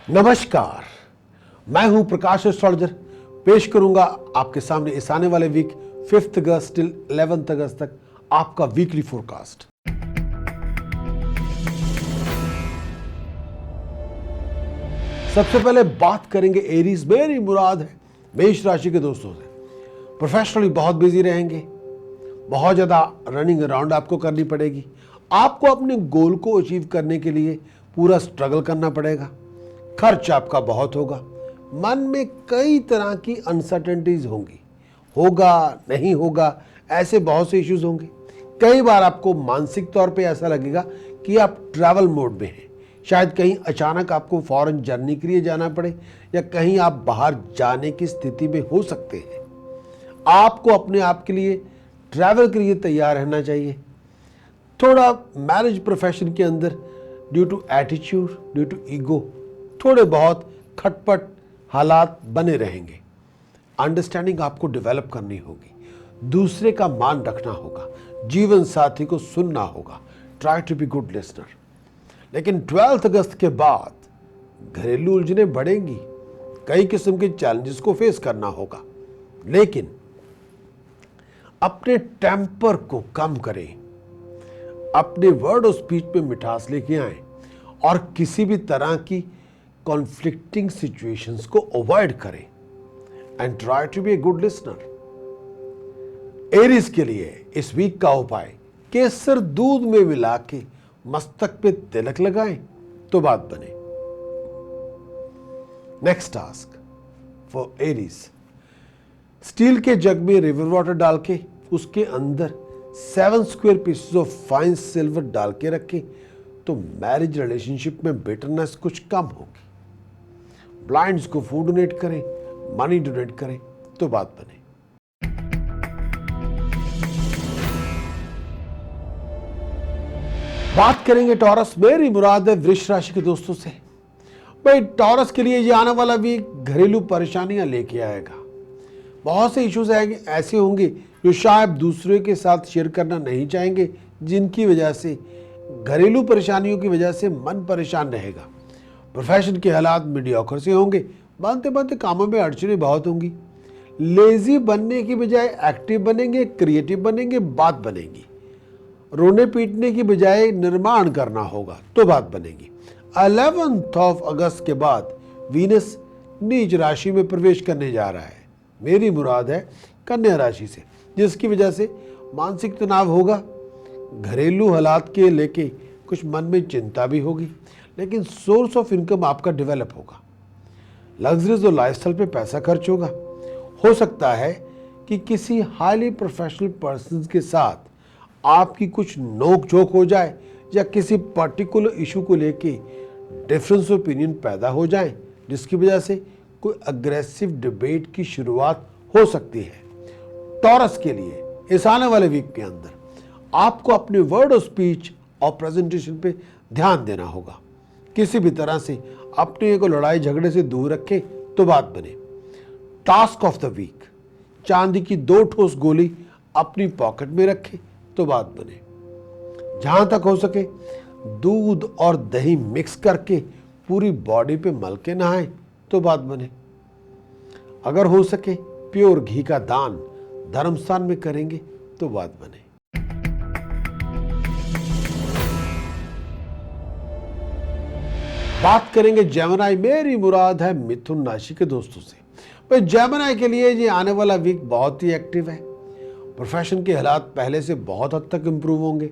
नमस्कार, मैं हूं प्रकाश एस्ट्रोलॉजर। पेश करूंगा आपके सामने इस आने वाले वीक 5 अगस्त till 11 अगस्त तक आपका वीकली फोरकास्ट। सबसे पहले बात करेंगे एरीज। मेरी मुराद है मेष राशि के दोस्तों से। प्रोफेशनली बहुत बिजी रहेंगे, बहुत ज्यादा रनिंग अराउंड आपको करनी पड़ेगी। आपको अपने गोल को अचीव करने के लिए पूरा स्ट्रगल करना पड़ेगा। खर्च आपका बहुत होगा। मन में कई तरह की अनसर्टेनिटीज होंगी, होगा नहीं होगा, ऐसे बहुत से इश्यूज होंगे। कई बार आपको मानसिक तौर पे ऐसा लगेगा कि आप ट्रैवल मोड में हैं। शायद कहीं अचानक आपको फॉरेन जर्नी के लिए जाना पड़े या कहीं आप बाहर जाने की स्थिति में हो सकते हैं। आपको अपने आप के लिए ट्रैवल के लिए तैयार रहना चाहिए। थोड़ा मैरिज प्रोफेशन के अंदर due to attitude, due to ego, थोड़े बहुत खटपट हालात बने रहेंगे। अंडरस्टैंडिंग आपको डेवलप करनी होगी, दूसरे का मान रखना होगा, जीवन साथी को सुनना होगा। Try to be good listener. लेकिन 12 अगस्त के बाद घरेलू उलझने बढ़ेंगी, कई किस्म के चैलेंजेस को फेस करना होगा। लेकिन अपने टेम्पर को कम करें, अपने वर्ड और स्पीच में मिठास लेके आए और किसी भी तरह की कॉन्फ्लिक्टिंग सिचुएशंस को अवॉइड करें and try to be a good listener. Aries के लिए इस वीक का उपाय, केसर दूध में मिला के मस्तक पे तिलक लगाएं तो बात बने। Next task for Aries, steel के जग में रिवर वाटर डाल के उसके अंदर 7 square pieces of fine silver डाल के रखें तो मैरिज रिलेशनशिप में बिटरनेस कुछ कम होगी। ब्लाइंड्स को फूड डोनेट करें, मनी डोनेट करें तो बात बने। बात करेंगे टॉरस। मेरी मुराद है वृष राशि के दोस्तों से। भाई टॉरस के लिए ये आने वाला वीक घरेलू परेशानियां लेके आएगा। बहुत से इश्यूज ऐसे होंगे जो शायद दूसरे के साथ शेयर करना नहीं चाहेंगे, जिनकी वजह से घरेलू परेशानियों की वजह से मन परेशान रहेगा। प्रोफेशन के हालात मीडियोकर से होंगे, बनते बनते कामों में अड़चनें बहुत होंगी। लेजी बनने की बजाय एक्टिव बनेंगे, क्रिएटिव बनेंगे, बात बनेगी। रोने पीटने की बजाय निर्माण करना होगा तो बात बनेगी। 11 अगस्त के बाद वीनस नीच राशि में प्रवेश करने जा रहा है। मेरी मुराद है कन्या राशि से, जिसकी वजह से मानसिक तनाव होगा। घरेलू हालात के लेके कुछ मन में चिंता भी होगी, लेकिन सोर्स ऑफ इनकम आपका डेवलप होगा। लग्जरीज और लाइफस्टाइल पे पैसा खर्च होगा। हो सकता है कि किसी हाईली प्रोफेशनल पर्सन के साथ आपकी कुछ नोक झोंक हो जाए या किसी पर्टिकुलर इशू को लेके डिफरेंस ओपिनियन पैदा हो जाए, जिसकी वजह से कोई अग्रेसिव डिबेट की शुरुआत हो सकती है। टॉरस के लिए इस आने वाले वीक के अंदर आपको अपने वर्ड और स्पीच और प्रेजेंटेशन पे ध्यान देना होगा। किसी भी तरह से अपने को लड़ाई झगड़े से दूर रखें तो बात बने। टास्क ऑफ द वीक, चांदी की 2 ठोस गोली अपनी पॉकेट में रखें तो बात बने। जहां तक हो सके दूध और दही मिक्स करके पूरी बॉडी पे मल के नहाएं तो बात बने। अगर हो सके प्योर घी का दान धर्म स्थान में करेंगे तो बात बने। बात करेंगे जेमिनी। मेरी मुराद है मिथुन राशि के दोस्तों से। भाई जेमिनी के लिए ये आने वाला वीक बहुत ही एक्टिव है। प्रोफेशन के हालात पहले से बहुत हद तक इंप्रूव होंगे।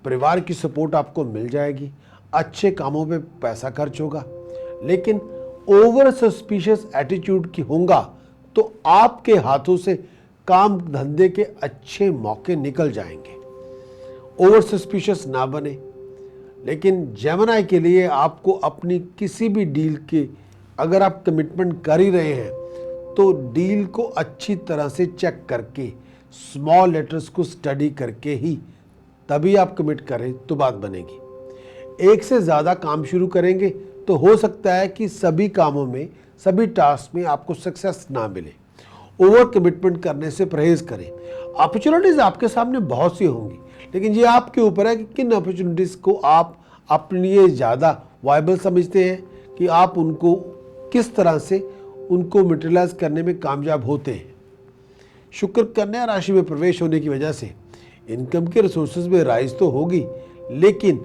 परिवार की सपोर्ट आपको मिल जाएगी। अच्छे कामों पे पैसा खर्च होगा, लेकिन ओवर सस्पिशियस एटीट्यूड की होगा तो आपके हाथों से काम धंधे के अच्छे मौके निकल जाएंगे। ओवर सस्पिशियस ना बने। लेकिन जेमिनी के लिए आपको अपनी किसी भी डील के, अगर आप कमिटमेंट कर ही रहे हैं तो डील को अच्छी तरह से चेक करके, स्मॉल लेटर्स को स्टडी करके ही तभी आप कमिट करें तो बात बनेगी। एक से ज़्यादा काम शुरू करेंगे तो हो सकता है कि सभी कामों में, सभी टास्क में आपको सक्सेस ना मिले। ओवर कमिटमेंट करने से परहेज करें। अपॉर्चुनिटीज़ आपके सामने बहुत सी होंगी, लेकिन ये आपके ऊपर है कि किन अपॉर्चुनिटीज़ को आप अपने लिए ज़्यादा वायबल समझते हैं, कि आप उनको किस तरह से उनको मटेरियलाइज करने में कामयाब होते हैं। शुक्र कन्या राशि में प्रवेश होने की वजह से इनकम के रिसोर्सेज में राइज तो होगी, लेकिन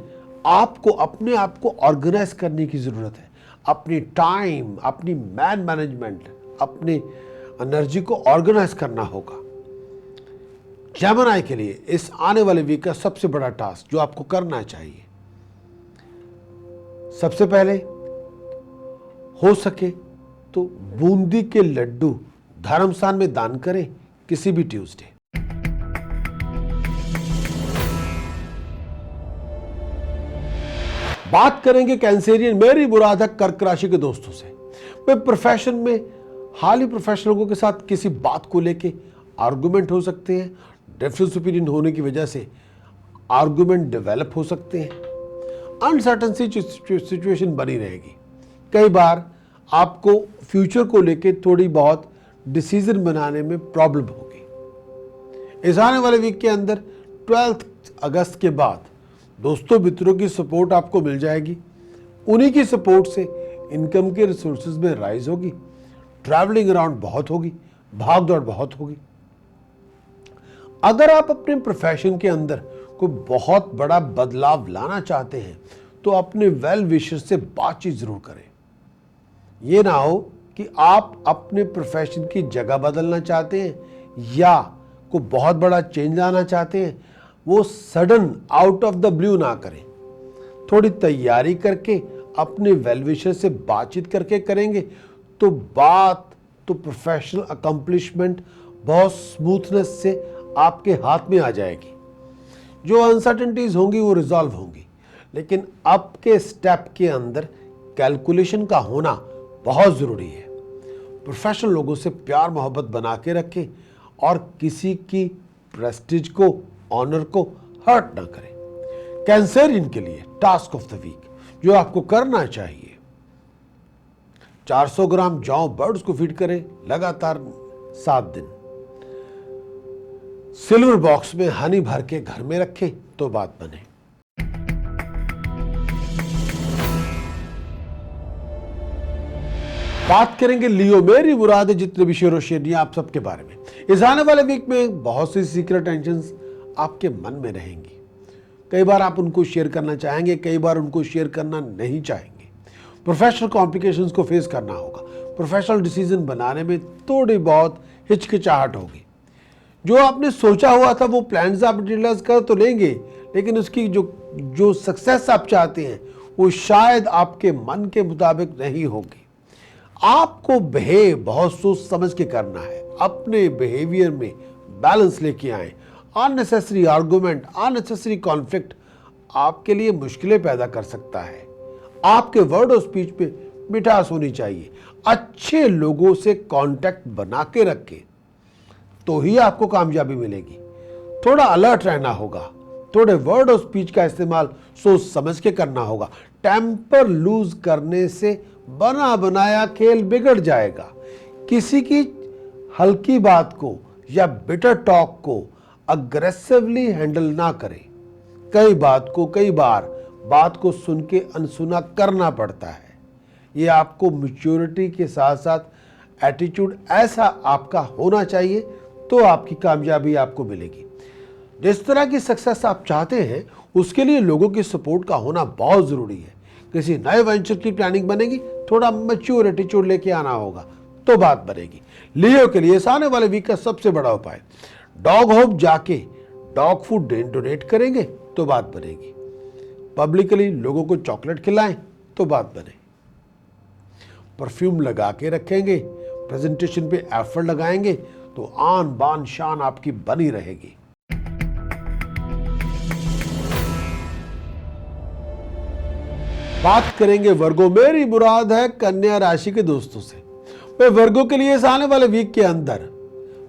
आपको अपने आप को ऑर्गेनाइज करने की ज़रूरत है। अपनी टाइम, अपनी मैन मैनेजमेंट, अपनी एनर्जी को ऑर्गेनाइज करना होगा। जेमिनी के लिए इस आने वाले वीक का सबसे बड़ा टास्क जो आपको करना चाहिए, सबसे पहले हो सके तो बूंदी के लड्डू धर्मस्थान में दान करें किसी भी ट्यूसडे। बात करेंगे कैंसेरियन, मेरी मुराद है कर्क राशि के दोस्तों से। वे प्रोफेशन में हाल प्रोफेशनल लोगों के साथ किसी बात को लेके आर्गुमेंट हो सकते हैं। डिफरेंस ओपिनियन होने की वजह से आर्गुमेंट डेवलप हो सकते हैं। अनसर्टन सिचुएशन बनी रहेगी। कई बार आपको फ्यूचर को लेके थोड़ी बहुत डिसीजन बनाने में प्रॉब्लम होगी। इस आने वाले वीक के अंदर 12 अगस्त के बाद दोस्तों मित्रों की सपोर्ट आपको मिल जाएगी। उन्हीं की सपोर्ट से इनकम के रिसोर्सेज में राइज होगी। ट्रैवलिंग अराउंड बहुत होगी, भाग दौड़ बहुत होगी। अगर आप अपने प्रोफेशन के अंदर कोई बहुत बड़ा बदलाव लाना चाहते हैं तो अपने वेल विशर से बातचीत जरूर करें। ये ना हो कि आप अपने प्रोफेशन की जगह बदलना चाहते हैं या कोई बहुत बड़ा चेंज लाना चाहते हैं, वो sudden out of the blue ना करें। थोड़ी तैयारी करके अपने वेल विशर से बातचीत करके करेंगे तो बात तो प्रोफेशनल अकम्पलिशमेंट बहुत स्मूथनेस से आपके हाथ में आ जाएगी। जो अनसर्टेनिटीज होंगी वो रिजॉल्व होंगी, लेकिन आपके स्टेप के अंदर कैलकुलेशन का होना बहुत ज़रूरी है। प्रोफेशनल लोगों से प्यार मोहब्बत बना के रखें और किसी की प्रेस्टीज को, ऑनर को हर्ट ना करें। कैंसरियन के लिए टास्क ऑफ द वीक जो आपको करना चाहिए, 400 ग्राम जौ बर्ड्स को फीड करें लगातार 7 दिन। सिल्वर बॉक्स में हनी भर के घर में रखें तो बात बने। बात करेंगे लियो, मेरी मुराद है जितने भी शेर शेरनी आप सबके बारे में। इस आने वाले वीक में बहुत सी सीक्रेट टेंशंस आपके मन में रहेंगी। कई बार आप उनको शेयर करना चाहेंगे, कई बार उनको शेयर करना नहीं चाहेंगे। प्रोफेशनल कॉम्प्लिकेशंस को फेस करना होगा। प्रोफेशनल डिसीजन बनाने में थोड़ी बहुत हिचकिचाहट होगी। जो आपने सोचा हुआ था वो प्लान्स आप रियलाइज कर तो लेंगे, लेकिन उसकी जो सक्सेस आप चाहते हैं वो शायद आपके मन के मुताबिक नहीं होगी। आपको बिहेव बहुत सोच समझ के करना है। अपने बिहेवियर में बैलेंस लेके आए। अननेसेसरी आर्गुमेंट, अननेसेसरी कॉन्फ्लिक्ट आपके लिए मुश्किलें पैदा कर सकता है। आपके वर्ड और स्पीच में मिठास होनी चाहिए। अच्छे लोगों से कांटेक्ट बना के रखें तो ही आपको कामयाबी मिलेगी। थोड़ा अलर्ट रहना होगा। थोड़े वर्ड और स्पीच का इस्तेमाल सोच समझ के करना होगा। टेम्पर लूज करने से बना बनाया खेल बिगड़ जाएगा। किसी की हल्की बात को या बिटर टॉक को अग्रेसिवली हैंडल ना करें। कई बार बात को सुन के अनसुना करना पड़ता है। ये आपको मैच्योरिटी के साथ साथ एटीट्यूड ऐसा आपका होना चाहिए तो आपकी कामयाबी आपको मिलेगी। जिस तरह की सक्सेस आप चाहते हैं उसके लिए लोगों की सपोर्ट का होना बहुत ज़रूरी है। किसी नए वेंचर की प्लानिंग बनेगी, थोड़ा मैच्योर एटीट्यूड लेके आना होगा तो बात बनेगी। लियो के लिए आने वाले वीक का सबसे बड़ा उपाय, डॉग होम जाके डॉग फूड डोनेट करेंगे तो बात बनेगी। पब्लिकली लोगों को चॉकलेट खिलाएं तो बात बने। परफ्यूम लगा के रखेंगे, प्रेजेंटेशन पे एफर्ट लगाएंगे तो आन बान शान आपकी बनी रहेगी। बात करेंगे वर्गो, मेरी मुराद है कन्या राशि के दोस्तों से। वे वर्गो के लिए इस आने वाले वीक के अंदर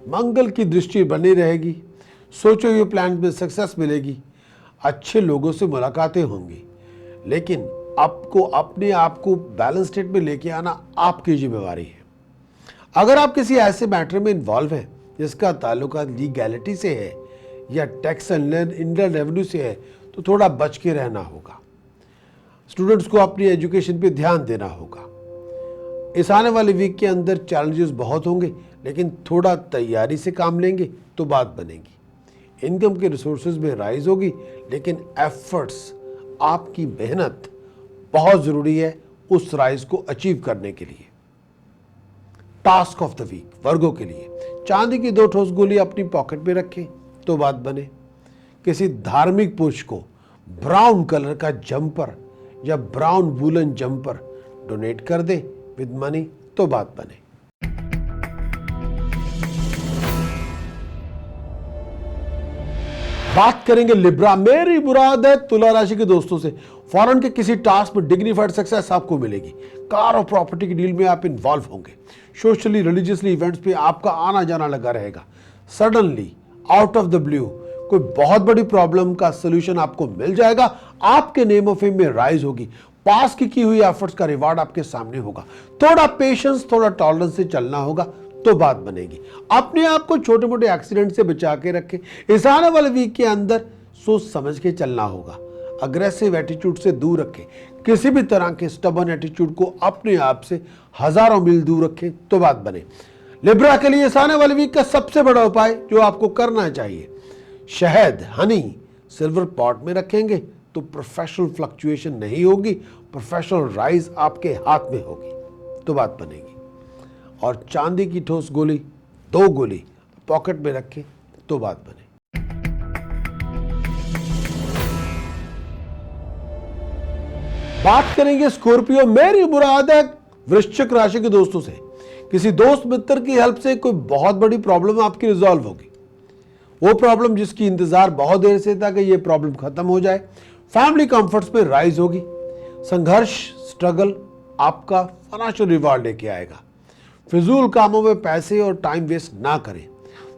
मंगल की दृष्टि बनी रहेगी। सोचे हुए प्लान में सक्सेस मिलेगी। अच्छे लोगों से मुलाकातें होंगी, लेकिन आपको अपने आप को बैलेंस स्टेट में लेके आना आपकी जिम्मेवारी है। अगर आप किसी ऐसे मैटर में इन्वॉल्व हैं जिसका ताल्लुक लीगैलिटी से है या टैक्स एंड इंडियन रेवेन्यू से है तो थोड़ा बच के रहना होगा। स्टूडेंट्स को अपनी एजुकेशन पे ध्यान देना होगा। इस आने वाले वीक के अंदर चैलेंजेस बहुत होंगे, लेकिन थोड़ा तैयारी से काम लेंगे तो बात बनेगी। इनकम के रिसोर्सेज में राइज होगी, लेकिन एफर्ट्स, आपकी मेहनत बहुत ज़रूरी है उस राइज को अचीव करने के लिए। टास्क ऑफ द वीक वर्गों के लिए, चांदी की 2 ठोस गोली अपनी पॉकेट में रखें तो बात बने। किसी धार्मिक पुरुष को ब्राउन कलर का जंपर या ब्राउन वूलन जंपर डोनेट कर दें विद मनी तो बात बने। बात करेंगे लिब्रा। मेरी मुराद है तुला राशि के दोस्तों से फॉरेन के किसी टास्क में डिग्निफाइड सक्सेस आपको मिलेगी। कार और प्रॉपर्टी की डील में आप इन्वॉल्व होंगे। सोशली रिलीजियसली इवेंट्स पे आपका आना जाना लगा रहेगा। Suddenly out of the blue कोई बहुत बड़ी प्रॉब्लम का सोल्यूशन आपको मिल जाएगा। आपके नेम ऑफ फेम में राइज होगी। पास की हुई एफर्ट्स का रिवार्ड आपके सामने होगा। थोड़ा पेशेंस, थोड़ा टॉलरेंस से चलना होगा तो बात बनेगी। अपने आप को छोटे मोटे एक्सीडेंट से बचा के रखें। इस आने वाले वीक के अंदर सोच समझ के चलना होगा। अग्रेसिव एटीट्यूड से दूर रखें। किसी भी तरह के स्टबर्न एटीट्यूड को अपने आप से हजारों मील दूर रखें तो बात बने। लिब्रा के लिए इस आने वाले वीक का सबसे बड़ा उपाय जो आपको करना चाहिए, शहद, हनी सिल्वर पॉट में रखेंगे तो प्रोफेशनल फ्लक्चुएशन नहीं होगी। प्रोफेशनल राइज आपके हाथ में होगी तो बात बनेगी। और चांदी की ठोस गोली 2 गोली पॉकेट में रखें तो बात बने। बात करेंगे स्कॉर्पियो। मेरी मुराद है वृश्चिक राशि के दोस्तों से किसी दोस्त मित्र की हेल्प से कोई बहुत बड़ी प्रॉब्लम आपकी रिजॉल्व होगी। वो प्रॉब्लम जिसकी इंतजार बहुत देर से था कि ये प्रॉब्लम खत्म हो जाए। फैमिली कंफर्ट्स में राइज होगी। संघर्ष, स्ट्रगल आपका फाइनेंशियल रिवार्ड लेके आएगा। फिजूल कामों में पैसे और टाइम वेस्ट ना करें।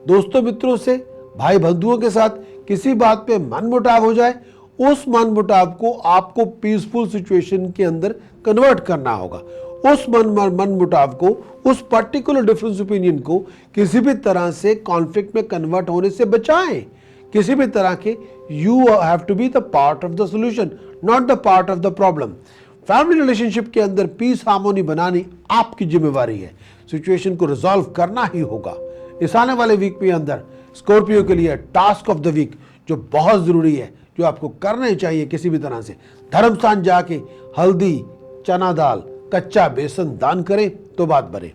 दोस्तों मित्रों से, भाई बंधुओं के साथ किसी बात पे मनमुटाव हो जाए, उस मनमुटाव को आपको पीसफुल सिचुएशन के अंदर कन्वर्ट करना होगा। उस मनमुटाव को, उस पर्टिकुलर डिफरेंस ओपिनियन को किसी भी तरह से कॉन्फ्लिक्ट में कन्वर्ट होने से बचाएं। किसी भी तरह के you have to be the part of the solution, not the part of the problem. Family relationship के अंदर पीस हार्मोनी बनानी आपकी जिम्मेवारी है। सिचुएशन को रिजॉल्व करना ही होगा। इस आने वाले वीक के अंदर स्कॉर्पियो के लिए टास्क ऑफ द वीक जो बहुत जरूरी है, जो आपको करना ही चाहिए किसी भी तरह से, धर्म स्थान जाके हल्दी, चना दाल, कच्चा बेसन दान करें तो बात बने।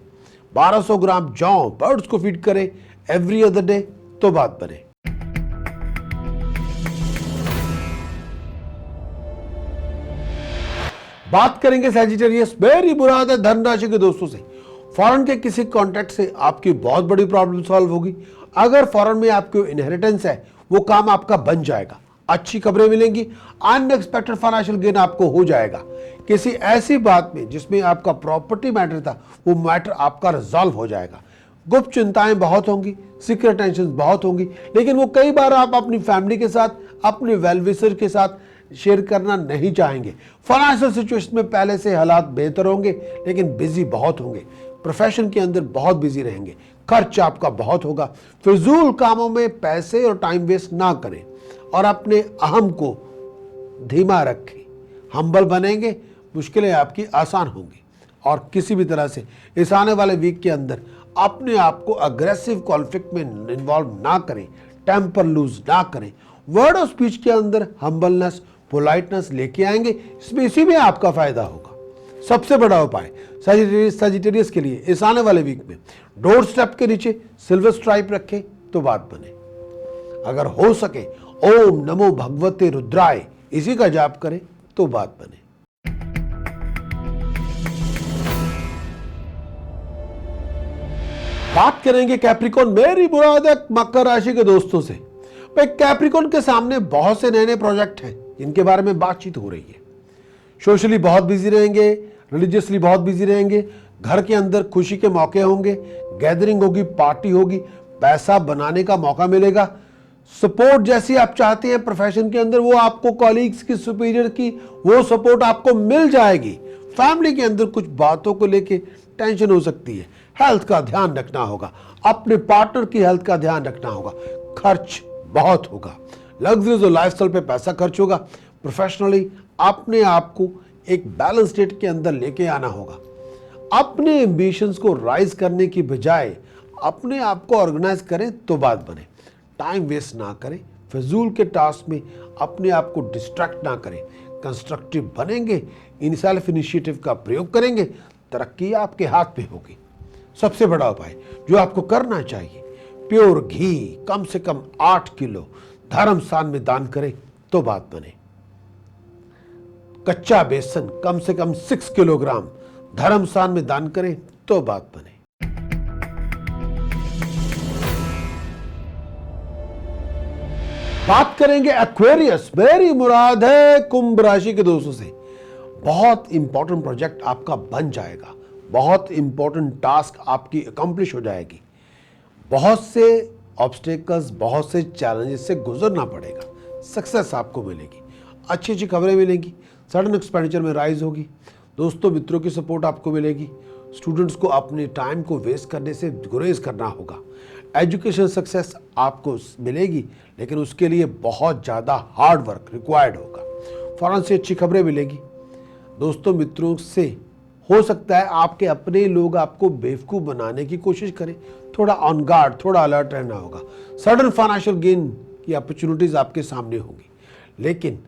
1200 ग्राम जौ बर्ड्स को फीड करें एवरी अदर डे तो बात बने। बात करेंगे सैजिटेरियस। मेरी मुराद है धन राशि के दोस्तों से फॉरेन के किसी कॉन्ट्रैक्ट से आपकी बहुत बड़ी प्रॉब्लम सॉल्व होगी। अगर फॉरेन में आपकी इनहेरिटेंस है, वो काम आपका बन जाएगा। अच्छी खबरें मिलेंगी। अनएक्सपेक्टेड फाइनेंशियल गेन आपको हो जाएगा। किसी ऐसी बात में जिसमें आपका प्रॉपर्टी मैटर था, वो मैटर आपका रिजॉल्व हो जाएगा। गुप्त चिंताएं बहुत होंगी, सीक्रेट टेंशन बहुत होंगी, लेकिन वो कई बार आप अपनी फैमिली के साथ, अपने वेल विशर के साथ शेयर करना नहीं चाहेंगे। फाइनेंशियल सिचुएशन में पहले से हालात बेहतर होंगे, लेकिन बिजी बहुत होंगे। प्रोफेशन के अंदर बहुत बिजी रहेंगे। खर्च आपका बहुत होगा। फिजूल कामों में पैसे और टाइम वेस्ट ना करें और अपने अहम को धीमा रखें। हम्बल बनेंगे, मुश्किलें आपकी आसान होंगी। और किसी भी तरह से इस आने वाले वीक के अंदर अपने आप को अग्रेसिव कॉन्फ्लिक्ट में इन्वॉल्व ना करें, टेम्पर लूज ना करें। वर्ड ऑफ स्पीच के अंदर हम्बलनेस, पोलाइटनेस लेके आएंगे। इसमें इसी में आपका फायदा होगा। सबसे बड़ा उपाय सजिटेरियस के लिए इस आने वाले वीक में डोर स्टेप के नीचे सिल्वर स्ट्राइप रखें तो बात बने। अगर हो सके ओम नमो भगवते रुद्राय इसी का जाप करें तो बात बने। बात करेंगे कैप्रिकॉन। मेरी मुराद है मकर राशि के दोस्तों से। भाई कैप्रिकॉन के सामने बहुत से नए नए प्रोजेक्ट हैं जिनके बारे में बातचीत हो रही है। सोशली बहुत बिजी रहेंगे, रिलीजियसली बहुत बिजी रहेंगे। घर के अंदर खुशी के मौके होंगे, गैदरिंग होगी, पार्टी होगी, पैसा बनाने का मौका मिलेगा। सपोर्ट जैसी आप चाहते हैं प्रोफेशन के अंदर, वो आपको कॉलीग्स की, सुपीरियर की, वो सपोर्ट आपको मिल जाएगी। फैमिली के अंदर कुछ बातों को लेके टेंशन हो सकती है। हेल्थ का ध्यान रखना होगा। अपने पार्टनर की हेल्थ का ध्यान रखना होगा। खर्च बहुत होगा। लग्जरीज और लाइफस्टाइल पे पैसा खर्च होगा। प्रोफेशनली अपने आप को एक बैलेंस स्टेट के अंदर लेके आना होगा। अपने एम्बिशंस को राइज करने की बजाय अपने आप को ऑर्गेनाइज करें तो बात बने। टाइम वेस्ट ना करें, फिजूल के टास्क में अपने आप को डिस्ट्रैक्ट ना करें। कंस्ट्रक्टिव बनेंगे, इन सेल्फ इनिशिएटिव का प्रयोग करेंगे, तरक्की आपके हाथ में होगी। सबसे बड़ा उपाय जो आपको करना चाहिए, प्योर घी कम से कम 8 किलो धर्मस्थान में दान करें तो बात बने। कच्चा बेसन कम से कम 6 किलोग्राम धर्मस्थान में दान करें तो बात बने। बात करेंगे एक्वेरियस। मेरी मुराद है कुंभ राशि के दोस्तों से बहुत इंपॉर्टेंट प्रोजेक्ट आपका बन जाएगा, बहुत इंपॉर्टेंट टास्क आपकी अकम्प्लिश हो जाएगी, बहुत से ऑब्स्टेकल्स, बहुत से चैलेंजेस से गुजरना पड़ेगा, सक्सेस आपको मिलेगी, अच्छी अच्छी खबरें मिलेंगी, सडन एक्सपेंडिचर में राइज होगी, दोस्तों मित्रों की सपोर्ट आपको मिलेगी, स्टूडेंट्स को अपने टाइम को वेस्ट करने से गुरेज करना होगा। एजुकेशन सक्सेस आपको मिलेगी, लेकिन उसके लिए बहुत ज़्यादा हार्ड वर्क रिक्वायर्ड होगा। फौरन से अच्छी खबरें मिलेगी, दोस्तों मित्रों से हो सकता है आपके अपने लोग आपको बेवकूफ़ बनाने की कोशिश करें, थोड़ा ऑन गार्ड, थोड़ा अलर्ट रहना होगा। सडन फाइनेंशियल गेन की अपॉर्चुनिटीज़ आपके सामने होंगी, लेकिन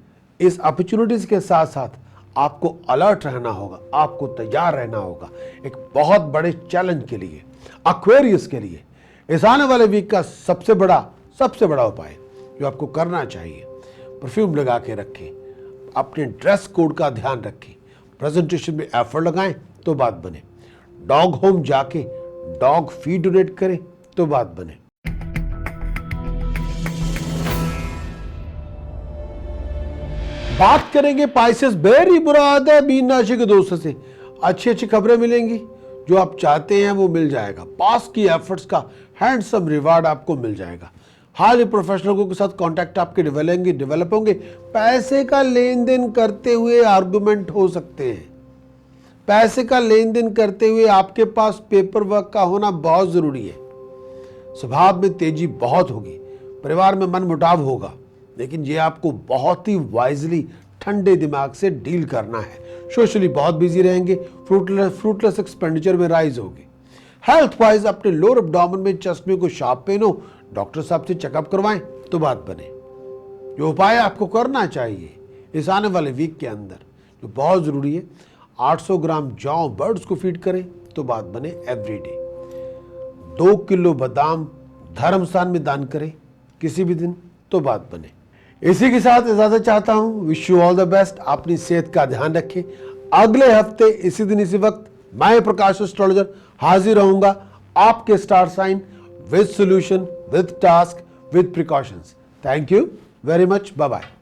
इस अपॉर्चुनिटीज़ के साथ साथ आपको अलर्ट रहना होगा, आपको तैयार रहना होगा एक बहुत बड़े चैलेंज के लिए। एक्वेरियस के लिए इस आने वाले वीक का सबसे बड़ा उपाय जो आपको करना चाहिए, परफ्यूम लगा के रखें, अपने ड्रेस कोड का ध्यान रखें, प्रेजेंटेशन में एफर्ट लगाएं तो बात बने, डॉग होम जाके डॉग फीड डोनेट करें तो बात बने। बात करेंगे पाइसेस। बेरी मुराद है मीन राशि के दोस्तों से अच्छी अच्छी खबरें मिलेंगी, जो आप चाहते हैं वो मिल जाएगा। पास की एफर्ट्स का हैंडसम रिवार्ड आपको मिल जाएगा। हाल ही प्रोफेशनलों के साथ कांटेक्ट आपके डेवलप होंगे। पैसे का लेन देन करते हुए आर्गुमेंट हो सकते हैं। पैसे का लेन देन करते हुए आपके पास पेपर वर्क का होना बहुत जरूरी है। स्वभाव में तेजी बहुत होगी, परिवार में मनमुटाव होगा, लेकिन ये आपको बहुत ही वाइजली ठंडे दिमाग से डील करना है। सोशली बहुत बिजी रहेंगे, फ्रूटलेस एक्सपेंडिचर में राइज होगी। हेल्थ वाइज अपने लोअर एब्डोमेन में चश्मे को शार्प पेन हो, डॉक्टर साहब से चेकअप करवाएं तो बात बने। जो उपाय आपको करना चाहिए इस आने वाले वीक के अंदर जो बहुत जरूरी है, 800 ग्राम जौ बर्ड्स को फीड करें तो बात बने एवरीडे। 2 किलो बादाम धर्मस्थान में दान करें किसी भी दिन तो बात बने। इसी के साथ इजाजत चाहता हूं। Wish you all the best. अपनी सेहत का ध्यान रखें। अगले हफ्ते इसी दिन इसी वक्त मैं प्रकाश एस्ट्रोलॉजर हाजिर रहूंगा आपके star sign with solution, with task, with precautions. Thank you very much. Bye bye.